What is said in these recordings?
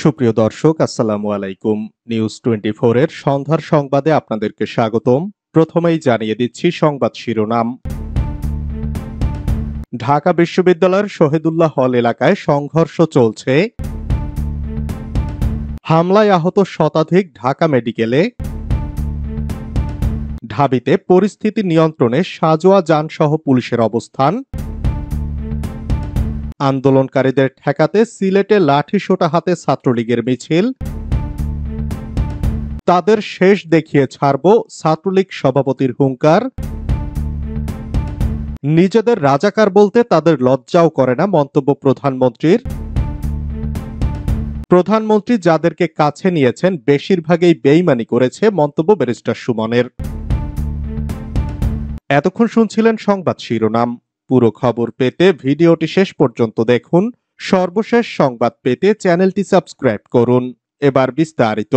সুপ্রিয় দর্শক, আসসালামু আলাইকুম। নিউজ 24 এর সন্ধ্যার সংবাদে আপনাদেরকে স্বাগতম। প্রথমেই জানিয়ে দিচ্ছি সংবাদ শিরোনাম। ঢাকা বিশ্ববিদ্যালয়ের শহীদুল্লাহ হল এলাকায় সংঘর্ষ চলছে। হামলায় আহত শতাধিক ঢাকা মেডিকেলে। ঢাবিতে পরিস্থিতি নিয়ন্ত্রণে সাজোয়া যানসহ পুলিশের অবস্থান। আন্দোলনকারীদের ঠেকাতে সিলেটে লাঠিসোঁটা হাতে ছাত্রলীগের মিছিল। তাদের শেষ দেখিয়ে ছাড়ব, ছাত্রলীগ সভাপতির হুঙ্কার। নিজেদের রাজাকার বলতে তাদের লজ্জাও করে না, মন্তব্য প্রধানমন্ত্রীর। প্রধানমন্ত্রী যাদেরকে কাছে নিয়েছেন বেশিরভাগই বেইমানি করেছে, মন্তব্য ব্যারিস্টার সুমনের। এতক্ষণ শুনছিলেন সংবাদ শিরোনাম। পুরো খবর পেতে ভিডিওটি শেষ পর্যন্ত দেখুন। সর্বশেষ সংবাদ পেতে চ্যানেলটি সাবস্ক্রাইব করুন। এবার বিস্তারিত।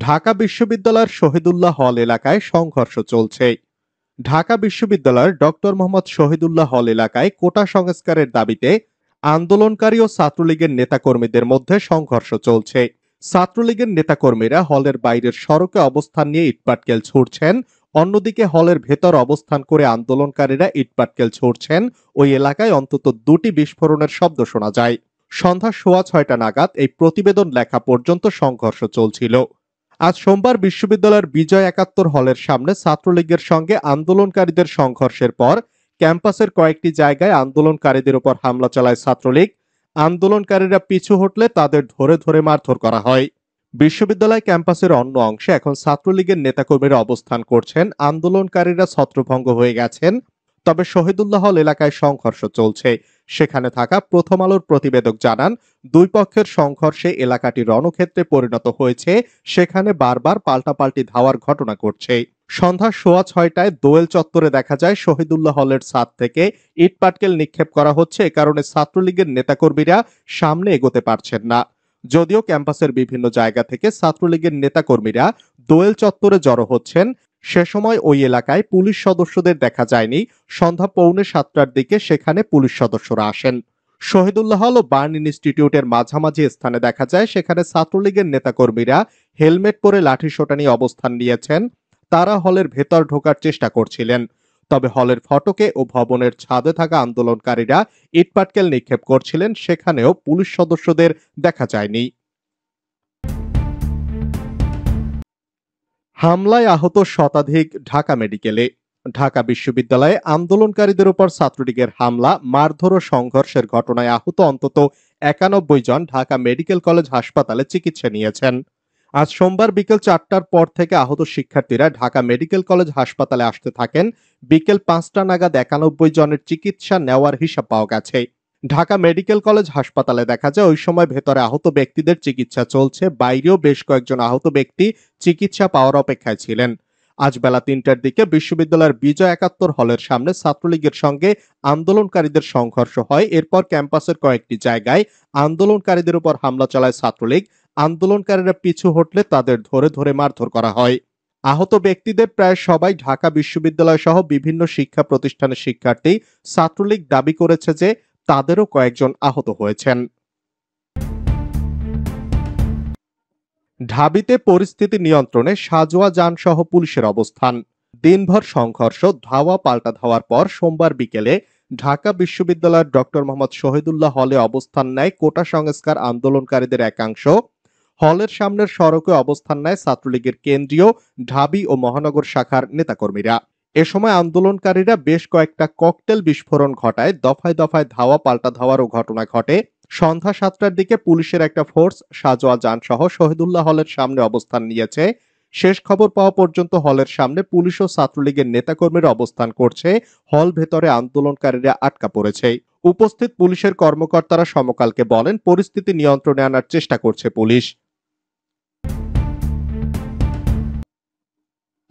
ঢাকা বিশ্ববিদ্যালয়ের শহীদুল্লাহ হল এলাকায় সংঘর্ষ চলছে। ঢাকা বিশ্ববিদ্যালয়ের ডক্টর মোহাম্মদ শহীদুল্লাহ হল এলাকায় কোটা সংস্কারের দাবিতে আন্দোলনকারী ও ছাত্রলীগের নেতাকর্মীদের মধ্যে সংঘর্ষ চলছে। ছাত্রলীগের নেতাকর্মীরা হলের বাইরের সড়কে অবস্থান নিয়ে ইটপাটকেল ছুড়ছেন, অন্যদিকে হলের ভেতর অবস্থান করে আন্দোলনকারীরা ইটপাটকেল ছুড়ছেন। ওই এলাকায় অন্তত দুটি বিস্ফোরণের শব্দ শোনা যায়। সন্ধ্যা 6:30 নাগাদ এই প্রতিবেদন লেখা পর্যন্ত সংঘর্ষ চলছিল। আজ সোমবার বিশ্ববিদ্যালয়ের বিজয় 71 হলের সামনে ছাত্রলীগের সঙ্গে আন্দোলনকারীদের সংঘর্ষের পর ক্যাম্পাসের কয়েকটি জায়গায় আন্দোলনকারীদের উপর হামলা চালায় ছাত্রলীগ। আন্দোলনকারীরা পিছু হটলে তাদের ধরে ধরে মারধর করা হয়। বিশ্ববিদ্যালয় ক্যাম্পাসের অন্য অংশে এখন ছাত্রলীগের নেতাকর্মীরা অবস্থান করছেন। আন্দোলনকারীরা ছত্রভঙ্গ হয়ে গেছেন, তবে শহীদুল্লাহ হল এলাকায় সংঘর্ষ চলছে। সেখানে থাকা প্রথম আলোর প্রতিবেদক জানান, দুই পক্ষের সংঘর্ষে এলাকাটি রণক্ষেত্রে পরিণত হয়েছে। সেখানে বারবার পাল্টাপাল্টি ধাওয়ার ঘটনা ঘটছে। সন্ধ্যা 6:30 দোয়েল চত্বরে দেখা যায় শহীদুল্লাহ হলের ছাদ থেকে ইটপাটকেল নিক্ষেপ করা হচ্ছে। এ কারণে ছাত্রলীগের নেতাকর্মীরা সামনে এগোতে পারছেন না। যদিও ক্যাম্পাসের বিভিন্ন জায়গা থেকে ছাত্রলীগের নেতাকর্মীরা দোয়েল চত্বরে জড়ো হচ্ছেন, সে সময় ওই এলাকায় পুলিশ সদস্যদের দেখা যায়নি। সন্ধ্যা 6:45 দিকে সেখানে পুলিশ সদস্যরা আসেন। শহীদুল্লাহ হল ও বার্ন ইনস্টিটিউটের মাঝামাঝি স্থানে দেখা যায় সেখানে ছাত্রলীগের নেতাকর্মীরা হেলমেট পরে লাঠিসোঁটা নিয়ে অবস্থান নিয়েছেন। তারা হলের ভেতর ঢোকার চেষ্টা করছিলেন, তবে হলের ফটকে ও ভবনের ছাদে থাকা আন্দোলনকারীরা ইটপাটকেল নিক্ষেপ করছিলেন। সেখানেও পুলিশ সদস্যদের দেখা যায়নি। হামলায় আহত শতাধিক ঢাকা মেডিকেলে। ঢাকা বিশ্ববিদ্যালয়ে আন্দোলনকারীদের উপর ছাত্রলীগের হামলা, মারধর ও সংঘর্ষের ঘটনায় আহত অন্তত 91 জন ঢাকা মেডিকেল কলেজ হাসপাতালে চিকিৎসা নিয়েছেন। আজ সোমবার বিকেল 4টার পর থেকে আহত শিক্ষার্থীরা ঢাকা মেডিকেল কলেজ হাসপাতালে আসতে থাকেন। বিকেল 5টা নাগাদ 91 জনের চিকিৎসা নেওয়ার হিসাব পাওয়া গেছে। ঢাকা মেডিকেল কলেজ হাসপাতালে দেখা যায় ওই সময় ভেতরে আহত ব্যক্তিদের চিকিৎসা চলছে। বাইরেও বেশ কয়েকজন আহত ব্যক্তি চিকিৎসা পাওয়ার অপেক্ষায় ছিলেন। আজ বেলা 3টার দিকে বিশ্ববিদ্যালয়ের বিজয় 71 হলের সামনে ছাত্রলীগের সঙ্গে আন্দোলনকারীদের সংঘর্ষ হয়। এরপর ক্যাম্পাসের কয়েকটি জায়গায় আন্দোলনকারীদের উপর হামলা চালায় ছাত্রলীগ। আন্দোলনকারীরা পিছু হটলে তাদের ধরে ধরে মারধর করা হয়। আহত ব্যক্তিদের প্রায় সবাই ঢাকা বিশ্ববিদ্যালয় সহ বিভিন্ন শিক্ষা প্রতিষ্ঠানের শিক্ষার্থী। ছাত্রলীগ দাবি করেছে যে তাদেরও কয়েকজন আহত হয়েছেন। ঢাবিতে পরিস্থিতি নিয়ন্ত্রণে সাজোয়া যানসহ পুলিশের অবস্থান। দিনভর সংঘর্ষ, ধাওয়া পাল্টা ধাওয়ার পর সোমবার বিকেলে ঢাকা বিশ্ববিদ্যালয়ের ডক্টর মোহাম্মদ শহীদুল্লাহ হলে অবস্থান নেয় কোটা সংস্কার আন্দোলনকারীদের একাংশ। হলের সামনের সড়কে অবস্থান নেয় ছাত্রলীগের কেন্দ্রীয়, ঢাবি ও মহানগর শাখার নেতাকর্মীরা। এ সময় আন্দোলনকারীরা বেশ কয়েকটা ককটেল বিস্ফোরণ ঘটায়। দফায় দফায় ধাওয়া পাল্টা ধাওয়ারও ঘটনা ঘটে। সন্ধ্যা 7টার দিকে পুলিশের একটা ফোর্স সাজোয়া যানসহ শহীদুল্লাহ হলের সামনে অবস্থান নিয়েছে। শেষ খবর পাওয়া পর্যন্ত হলের সামনে পুলিশ ও ছাত্রলীগের নেতাকর্মীরা অবস্থান করছে। হল ভেতরে আন্দোলনকারীরা আটকা পড়েছে। উপস্থিত পুলিশের কর্মকর্তারা সমকালকে বলেন, পরিস্থিতি নিয়ন্ত্রণে আনার চেষ্টা করছে পুলিশ।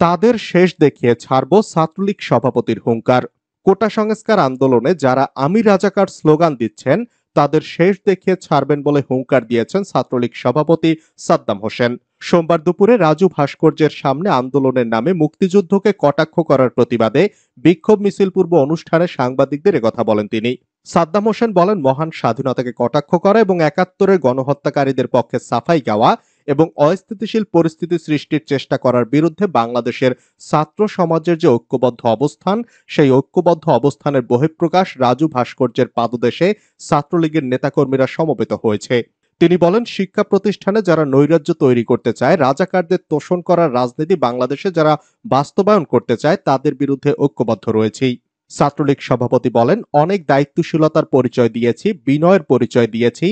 তাদের শেষ দেখিয়ে ছাড়ব, ছাত্রলীগ সভাপতির হুঙ্কার। কোটা সংস্কার আন্দোলনে যারা আমি রাজাকার স্লোগান দিচ্ছেন তাদের শেষ দেখিয়ে ছাড়বেন বলে হুঙ্কার দিয়েছেন ছাত্রলীগ সভাপতি সাদ্দাম হোসেন। সোমবার দুপুরে রাজু ভাস্কর্যের সামনে আন্দোলনের নামে মুক্তিযুদ্ধকে কটাক্ষ করার প্রতিবাদে বিক্ষোভ মিছিল পূর্ব অনুষ্ঠানে সাংবাদিকদের একথা বলেন তিনি। সাদ্দাম হোসেন বলেন, মহান স্বাধীনতাকে কটাক্ষ করা এবং ৭১-এর গণহত্যাকারীদের পক্ষে সাফাই গাওয়া এবং অস্থিতিশীল পরিস্থিতি সৃষ্টির চেষ্টা করার বিরুদ্ধে বাংলাদেশের ছাত্র সমাজের যে ঐক্যবদ্ধ অবস্থান, সেই ঐক্যবদ্ধ অবস্থানের বহিঃপ্রকাশ রাজু ভাস্কর্যের পাদদেশে ছাত্রলীগের নেতাকর্মীরা সমবেত হয়েছে। তিনি বলেন, শিক্ষা প্রতিষ্ঠানে যারা নৈরাজ্য তৈরি করতে চায়, রাজাকারদের তোষণ করার রাজনীতি বাংলাদেশে যারা বাস্তবায়ন করতে চায়, তাদের বিরুদ্ধে ঐক্যবদ্ধ রয়েছেই। ছাত্রলীগ সভাপতি বলেন, অনেক দায়িত্বশীলতার পরিচয় দিয়েছি, বিনয়ের পরিচয় দিয়েছি,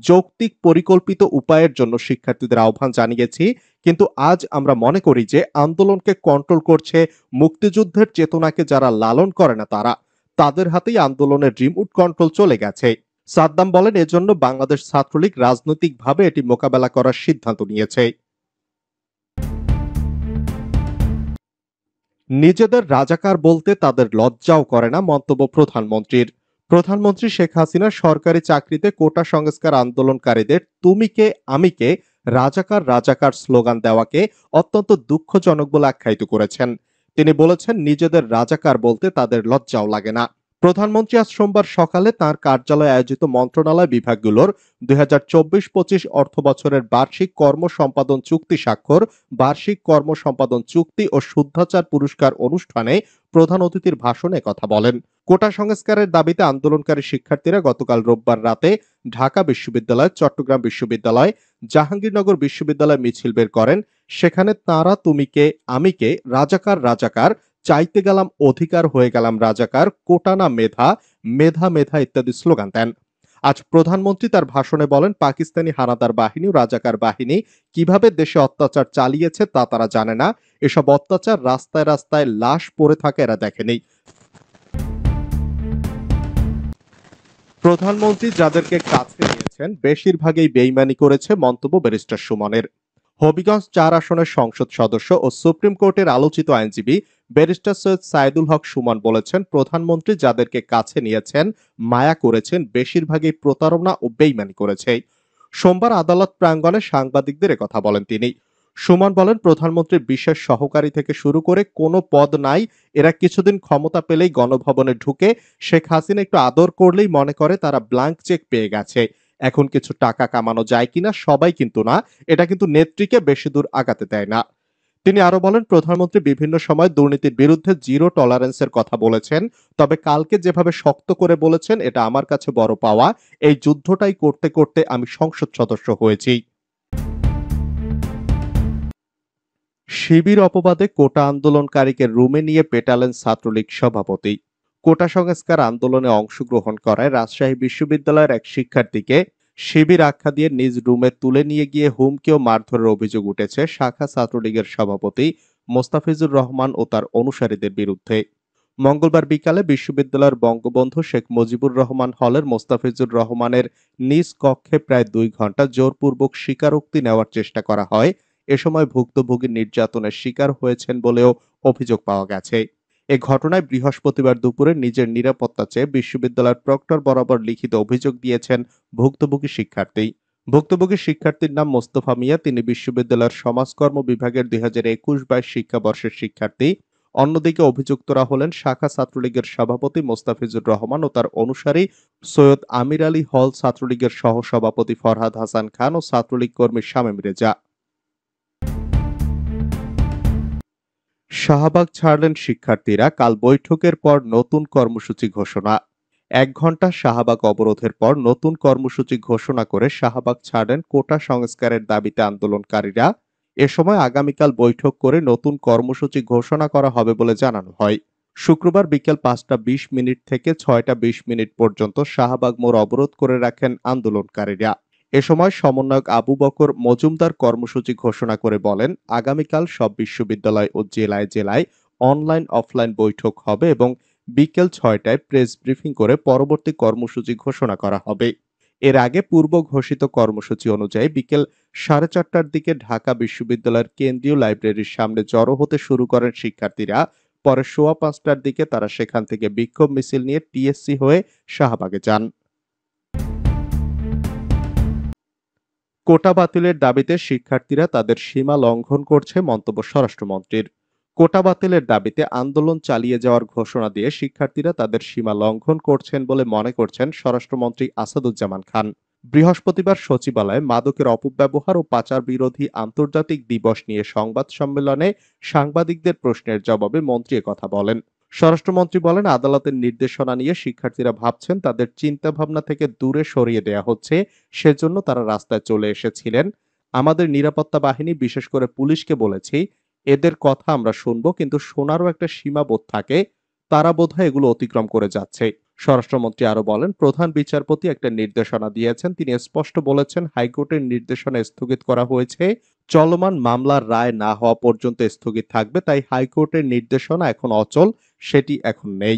যৌক্তিক পরিকল্পিত উপায়ের জন্য শিক্ষার্থীদের আহ্বান জানিয়েছি, কিন্তু আজ আমরা মনে করি যে আন্দোলনকে কন্ট্রোল করছে মুক্তিযুদ্ধের চেতনাকে যারা লালন করে না তাদের হাতেই আন্দোলনের রিমোট কন্ট্রোল চলে গেছে। সাদ্দাম বলেন, এজন্য বাংলাদেশ ছাত্রলীগ রাজনৈতিকভাবে এটি মোকাবেলা করার সিদ্ধান্ত নিয়েছে। নিজেদের রাজাকার বলতে তাদের লজ্জাও করে না, মন্তব্য প্রধানমন্ত্রীর। প্রধানমন্ত্রী শেখ হাসিনা সরকারি চাকরিতে কোটা সংস্কার আন্দোলনকারীদের তুমি কে আমি কে রাজাকার রাজাকার স্লোগান দেওয়াকে অত্যন্ত দুঃখজনক বলে আখ্যায়িত করেছেন। তিনি বলেছেন, নিজেদের রাজাকার বলতে তাদের লজ্জাও লাগে না। প্রধানমন্ত্রী আজ সোমবার সকালে তাঁর কার্যালয়ে আয়োজিত মন্ত্রণালয় বিভাগগুলোর ২০২৪-২৫ অর্থ বছরের বার্ষিক কর্ম সম্পাদন চুক্তি স্বাক্ষর, বার্ষিক কর্ম সম্পাদন চুক্তি ও শুদ্ধাচার পুরস্কার অনুষ্ঠানে প্রধান অতিথির ভাষণে কথা বলেন। কোটা সংস্কারের দাবিতে আন্দোলনকারী শিক্ষার্থীরা গতকাল রোববার রাতে ঢাকা বিশ্ববিদ্যালয়, চট্টগ্রাম বিশ্ববিদ্যালয়, জাহাঙ্গীরনগর বিশ্ববিদ্যালয়ে মিছিল বের করেন। সেখানে তাঁরা তুমি কে আমি কে রাজাকার রাজাকার, চাইতে গেলাম অধিকার হয়ে গেলাম রাজাকার, কোটা না মেধা, মেধা মেধা ইত্যাদি স্লোগান দেন। আজ প্রধানমন্ত্রী তার ভাষণে বলেন, পাকিস্তানি হানাদার বাহিনী ও রাজাকার বাহিনী কিভাবে দেশে অত্যাচার চালিয়েছে তা তারা জানে না। এসব অত্যাচার রাস্তায় রাস্তায় লাশ পড়ে থাকে এরা দেখেনি। প্রধানমন্ত্রী যাদেরকে কাছে নিয়েছেন বেশিরভাগই বেইমানি করেছে, মন্তব্য ব্যারিস্টার সুমনের। হবিগঞ্জ ৪ আসনের সংসদ সদস্য ও সুপ্রিম কোর্টের আলোচিত আইনজীবী ব্যারিস্টার সৈয়দ সাইদুল হক সুমন বলেছেন, প্রধানমন্ত্রী যাদেরকে কাছে নিয়েছেন, মায়া করেছেন, বেশিরভাগই প্রতারণা ও বেইমানি করেছে। সোমবার আদালত প্রাঙ্গণে সাংবাদিকদের একথা বলেন তিনি। সুমন বলেন, প্রধানমন্ত্রীর বিশেষ সহকারী থেকে শুরু করে কোনো পদ নাই। এরা কিছুদিন ক্ষমতা পেলেই গণভবনে ঢুকে শেখ হাসিনা একটু আদর করলেই মনে করে তারা ব্ল্যাঙ্ক চেক পেয়ে গেছে। এখন কিছু টাকা কামানো যায় কিনা, সবাই কিন্তু না। এটা কিন্তু নেত্রীকে বেশি দূর আগাতে দেয় না। তিনি আরো বলেন, প্রধানমন্ত্রী বিভিন্ন সময় দুর্নীতির বিরুদ্ধে জিরো টলারেন্সের কথা বলেছেন, তবে কালকে যেভাবে শক্ত করে বলেছেন এটা আমার কাছে বড় পাওয়া। এই যুদ্ধটাই করতে করতে আমি সংসদ সদস্য হয়েছি। শিবির অপবাদে কোটা আন্দোলনকারীকে রুমে নিয়ে পেটালেন ছাত্রলীগ সভাপতি। কোটা সংস্কার আন্দোলনে অংশগ্রহণ করায় রাজশাহী বিশ্ববিদ্যালয়ের এক শিক্ষার্থীকে শিবির আখ্যা দিয়ে নিজ রুমে তুলে নিয়ে গিয়ে হুমকি ও মারধরের অভিযোগ উঠেছে শাখা ছাত্রলীগের সভাপতি মোস্তাফিজুর রহমান ও তার অনুসারীদের বিরুদ্ধে। মঙ্গলবার বিকালে বিশ্ববিদ্যালয়ের বঙ্গবন্ধু শেখ মুজিবুর রহমান হলের মোস্তাফিজুর রহমানের নিজ কক্ষে প্রায় ২ ঘন্টা জোরপূর্বক স্বীকারোক্তি নেওয়ার চেষ্টা করা হয়। এ সময় ভুক্তভোগী নির্যাতনের শিকার হয়েছেন বলেও অভিযোগ পাওয়া গেছে। এ ঘটনায় বৃহস্পতিবার দুপুরে নিজের নিরাপত্তা চেয়ে বিশ্ববিদ্যালয়ের প্রক্টর বরাবর লিখিত অভিযোগ দিয়েছেন ভুক্তভোগী শিক্ষার্থী। ভুক্তভোগী শিক্ষার্থীর নাম মোস্তফা মিয়া। তিনি বিশ্ববিদ্যালয়ের সমাজকর্ম বিভাগের ২০২১-২২ শিক্ষাবর্ষের শিক্ষার্থী। অন্যদিকে অভিযুক্তরা হলেন শাখা ছাত্রলীগের সভাপতি মোস্তাফিজুর রহমান ও তার অনুসারী সৈয়দ আমির আলী হল, ছাত্রলীগের সহসভাপতি ফরহাদ হাসান খান ও ছাত্রলীগ কর্মী শামীম রেজা। শাহবাগ ছাড়লেন শিক্ষার্থীরা, কাল বৈঠকের পর নতুন কর্মসূচি ঘোষণা। ১ ঘন্টা শাহবাগ অবরোধের পর নতুন কর্মসূচি ঘোষণা করে শাহবাগ ছাড়লেন কোটা সংস্কারের দাবিতে আন্দোলনকারীরা। এ সময় আগামীকাল বৈঠক করে নতুন কর্মসূচি ঘোষণা করা হবে বলে জানানো হয়। শুক্রবার বিকেল ৫টা ২০ মিনিট থেকে ৬টা ২০ মিনিট পর্যন্ত শাহবাগ মোড় অবরোধ করে রাখেন আন্দোলনকারীরা। এ সময় সমন্বয়ক আবু বকর মজুমদার কর্মসূচি ঘোষণা করে বলেন, আগামীকাল সব বিশ্ববিদ্যালয় ও জেলায় জেলায় অনলাইন অফলাইন বৈঠক হবে এবং বিকেল ৬টায় প্রেস ব্রিফিং করে পরবর্তী কর্মসূচি ঘোষণা করা হবে। এর আগে পূর্ব ঘোষিত কর্মসূচি অনুযায়ী বিকেল ৪:৩০টার দিকে ঢাকা বিশ্ববিদ্যালয়ের কেন্দ্রীয় লাইব্রেরির সামনে জড়ো হতে শুরু করেন শিক্ষার্থীরা। পরে ৫:৩০টার দিকে তারা সেখান থেকে বিক্ষোভ মিছিল নিয়ে টিএসসি হয়ে শাহবাগে যান। কোটা বাতিলের দাবিতে শিক্ষার্থীরা তাদের সীমা লঙ্ঘন করছে, মন্তব্য স্বরাষ্ট্রমন্ত্রীর। কোটা বাতিলের দাবিতে আন্দোলন চালিয়ে যাওয়ার ঘোষণা দিয়ে শিক্ষার্থীরা তাদের সীমা লঙ্ঘন করছেন বলে মনে করছেন স্বরাষ্ট্রমন্ত্রী আসাদুজ্জামান খান। বৃহস্পতিবার সচিবালয়ে মাদকের অপব্যবহার ও পাচার বিরোধী আন্তর্জাতিক দিবস নিয়ে সংবাদ সম্মেলনে সাংবাদিকদের প্রশ্নের জবাবে মন্ত্রী একথা বলেন। স্বরাষ্ট্রমন্ত্রী বলেন, আদালতের নির্দেশনা নিয়ে শিক্ষার্থীরা ভাবছেন তাদের চিন্তাভাবনা থেকে দূরে সরিয়ে দেয়া হচ্ছে, সেজন্য তারা রাস্তায় চলে এসেছিলেন। আমাদের নিরাপত্তা বাহিনী, বিশেষ করে পুলিশকে বলেছি, এদের কথা আমরা শুনবো, কিন্তু শোনারও একটা সীমাবোধ থাকে। তারা বোধহয় এগুলো অতিক্রম করে যাচ্ছে। স্বরাষ্ট্রমন্ত্রী আরো বলেন, প্রধান বিচারপতি একটা নির্দেশনা দিয়েছেন। তিনি স্পষ্ট বলেছেন, হাইকোর্টের নির্দেশনা স্থগিত করা হয়েছে, চলমান মামলার রায় না হওয়া পর্যন্ত স্থগিত থাকবে। তাই হাইকোর্টের নির্দেশনা এখন অচল, সেটি এখন নেই।